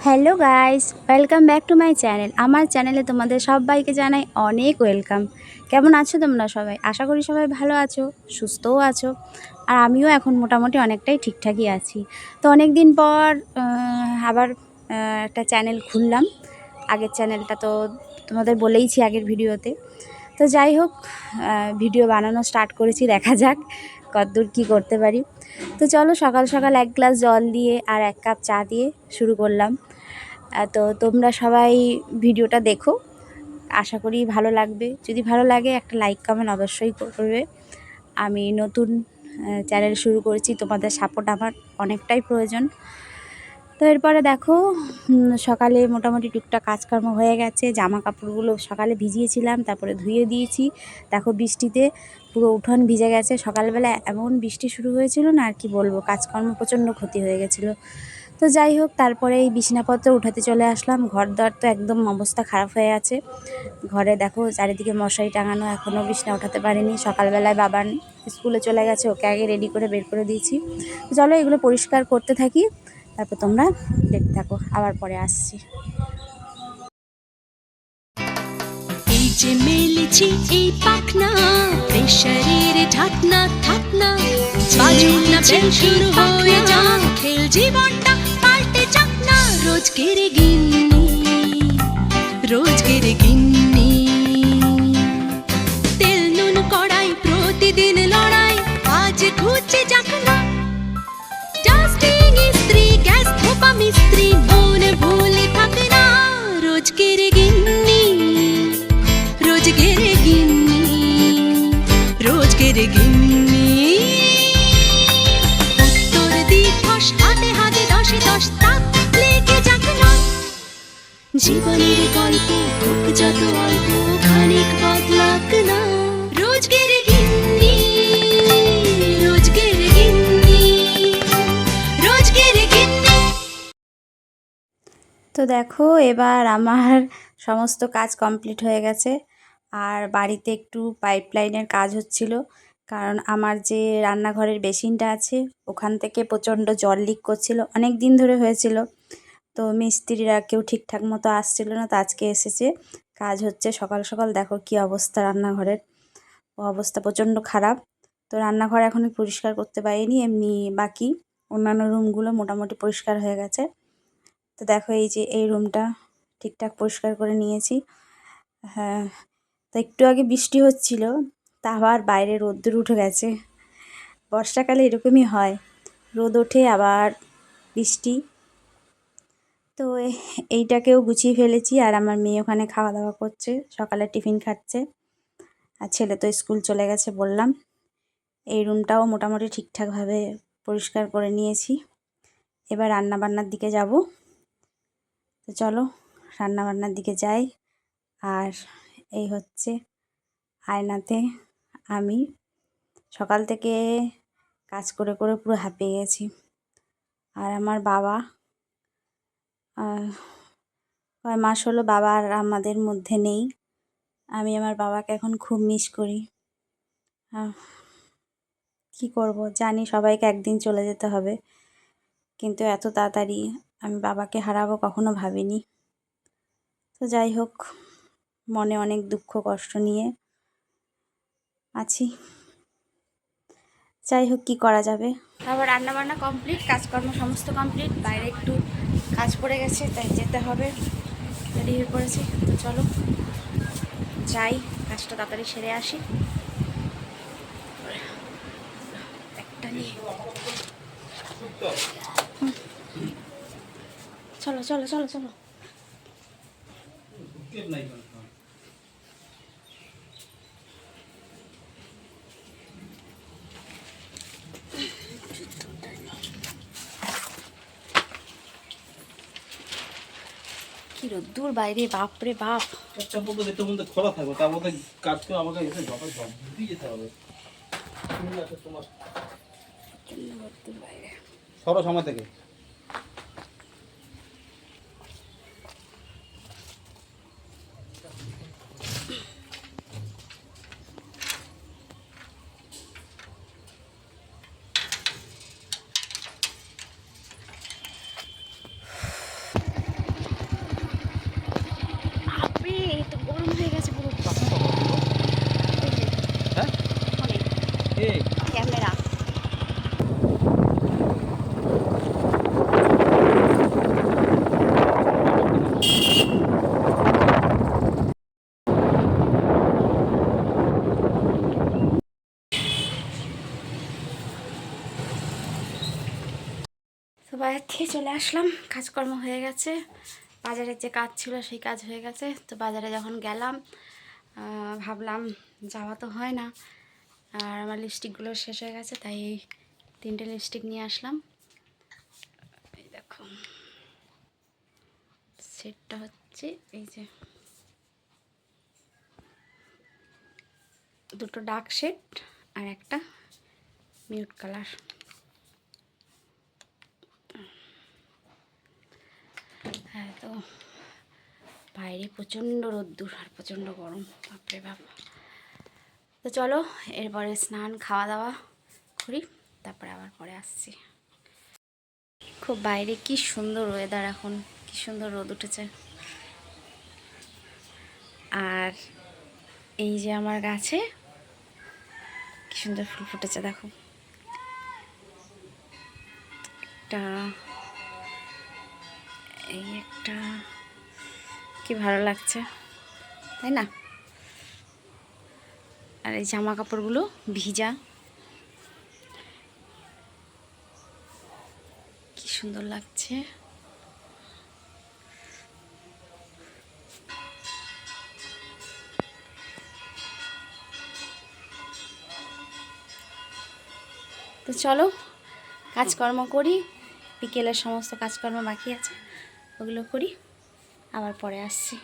Hello guys, welcome back to my channel. আমার চ্যানেলে তোমাদের সবাইকে জানাই অনেক ওয়েলকাম। কেমন আছো তোমরা সবাই? আশা করি সবাই ভালো আছো, সুস্থও আছো। আর আমিও এখন মোটামুটি অনেকটাই ঠিকঠাকই আছি। তো অনেক দিন পর আবার একটা চ্যানেল খুললাম। আগের চ্যানেলটা তো তোমাদের বলেইছি আগের ভিডিওতে। তো যাই হোক, ভিডিও বানানো স্টার্ট করেছি, দেখা যাক কতদূর কী করতে পারি। তো চলো, সকাল সকাল এক গ্লাস জল দিয়ে আর এক কাপ চা দিয়ে শুরু করলাম। তো তোমরা সবাই ভিডিওটা দেখো, আশা করি ভালো লাগবে। যদি ভালো লাগে একটা লাইক কমেন্ট অবশ্যই করবে। আমি নতুন চ্যানেল শুরু করেছি, তোমাদের সাপোর্ট আমার অনেকটাই প্রয়োজন। তো এরপরে দেখো, সকালে মোটামুটি টুকটাক কাজকর্ম হয়ে গেছে। জামা কাপড়গুলো সকালে ভিজিয়েছিলাম, তারপরে ধুয়ে দিয়েছি। দেখো বৃষ্টিতে পুরো উঠোন ভিজে গেছে। সকালবেলা এমন বৃষ্টি শুরু হয়েছিল না, আর কি বলবো, কাজকর্ম প্রচণ্ড ক্ষতি হয়ে গেছিলো। তো যাই হোক, তারপরে এই বিছানাপত্র উঠাতে চলে আসলাম। ঘর দর তো একদম অবস্থা খারাপ হয়ে আছে। ঘরে দেখো চারিদিকে মশারি টাঙানো, এখনও বিছানা উঠাতে পারিনি। সকালবেলায় বাবান স্কুলে চলে গেছে, ওকে আগে রেডি করে বের করে দিয়েছি। চলো এগুলো পরিষ্কার করতে থাকি, তারপর তোমরা দেখতে থাকো, আবার পরে আসছি। এই যে মেলেছি এই পাখনা, প্রেশারের ঢাকনা থাকনা, বাজুক না বেল শুরু হয়ে যাক, খেল জীবনটা পাল্টে যাক না। রোজকের গিন্নি, রোজকের গিন্নি, তেল নুন কড়াই প্রতিদিন লড়াই, আজ ঘুচে যাক না। ডাস্টিং ইস্ত্রি, গ্যাস ধোপা মিস্ত্রি, মন ভুলে থাকে না। রোজকের গিন্নি, রোজকের গিন্নি, রোজকের গিন্নি। উত্তর দিবস হাতে হাতে দশে দশ তাক লেগে যাক না। জীবনের গল্প হোক যত অল্প, খানিক বদলাক না। রোজকের গিন্নি, রোজকের গিন্নি, রোজকের গিন্নি। তো দেখো, এবার আমার সমস্ত কাজ কমপ্লিট হয়ে গেছে। আর বাড়িতে একটু পাইপলাইনের কাজ হচ্ছিল, কারণ আমার যে রান্নাঘরের বেসিনটা আছে ওখান থেকে প্রচণ্ড জল লিক করছিল, অনেক দিন ধরে হয়েছিল। তো মিস্ত্রিরা কেউ ঠিকঠাক মতো আসছিল না, তো আজকে এসেছে। কাজ হচ্ছে সকাল সকাল। দেখো কি অবস্থা রান্নাঘরের, অবস্থা প্রচণ্ড খারাপ। তো রান্নাঘর এখনই পরিষ্কার করতে পারিনি, এমনি বাকি অন্যান্য রুমগুলো মোটামুটি পরিষ্কার হয়ে গেছে। তো দেখো এই যে এই রুমটা ঠিকঠাক পরিষ্কার করে নিয়েছি। হ্যাঁ, তো একটু আগে বৃষ্টি হচ্ছিল, তা আবার বাইরে রোদ্দুর উঠে গেছে। বর্ষাকালে এরকমই হয়, রোদ ওঠে আবার বৃষ্টি। তো এইটাকেও গুছিয়ে ফেলেছি, আর আমার মেয়ে ওখানে খাওয়া দাওয়া করছে, সকালে টিফিন খাচ্ছে। আর ছেলে তো স্কুল চলে গেছে বললাম। এই রুমটাও মোটামুটি ঠিকঠাকভাবে পরিষ্কার করে নিয়েছি। এবার রান্নাবান্নার দিকে যাব। তো চলো রান্নাবান্নার দিকে যাই। আর এই হচ্ছে আয়নাতে আমি সকাল থেকে কাজ করে করে পুরো হাঁপিয়ে গেছি। আর আমার বাবা, কয় মাস হলো বাবা আর আমাদের মধ্যে নেই। আমি আমার বাবাকে এখন খুব মিস করি। কি করব, জানি সবাইকে একদিন চলে যেতে হবে, কিন্তু এত তাড়াতাড়ি আমি বাবাকে হারাবো কখনো ভাবিনি। তো যাই হোক, মনে অনেক দুঃখ কষ্ট নিয়ে আছি। যাই হোক, কী করা যাবে। আবার রান্নাবান্না কমপ্লিট, কাজকর্ম সমস্ত কমপ্লিট। বাইরে একটু কাজ পড়ে গেছে, তাই যেতে হবে, রেডি হয়ে পড়েছি। তো চলো যাই, কাজটা তাড়াতাড়ি সেরে আসি। একটা নিয়ে চলো চলো চলো চলো। কি রোদ্দুর বাইরে, বাপরে বাপ। একটা বলতে যেতে বলতে খোলা থাকবে, তার মধ্যে কাজ করে আমাকে এসে জবা জব দিয়ে যেতে হবে। তোমার রোদ্দুর বাইরে সরো সময় থেকে। কে? ক্যামেরা। তো বাইরে থেকে চলে আসলাম, কাজকর্ম হয়ে গেছে। বাজারের যে কাজ ছিল সেই কাজ হয়ে গেছে। তো বাজারে যখন গেলাম ভাবলাম যাওয়া তো হয় না, আর আমার লিপস্টিকগুলো শেষ হয়ে গেছে, তাই এই 3টে লিপস্টিক নিয়ে আসলাম। এই দেখো, সেটটা হচ্ছে এই যে 2টো ডার্ক শেড আর একটা মিউট কালার। হ্যাঁ, তো বাইরে প্রচণ্ড রোদ্দুর আর প্রচণ্ড গরম, বাপরে বাপ। তো চলো এরপরে স্নান খাওয়া দাওয়া করি, তারপরে আবার পরে আসছি। খুব বাইরে কি সুন্দর ওয়েদার, এখন কি সুন্দর রোদ উঠেছে। আর এই যে আমার গাছে কি সুন্দর ফুল ফুটেছে দেখো। একটা, এই একটা, কি ভালো লাগছে তাই না? আর এই জামা কাপড়গুলো ভিজা, কি সুন্দর লাগছে। তো চলো কাজকর্ম করি, বিকেলের সমস্ত কাজকর্ম বাকি আছে ওগুলো করি, আবার পরে আসছি।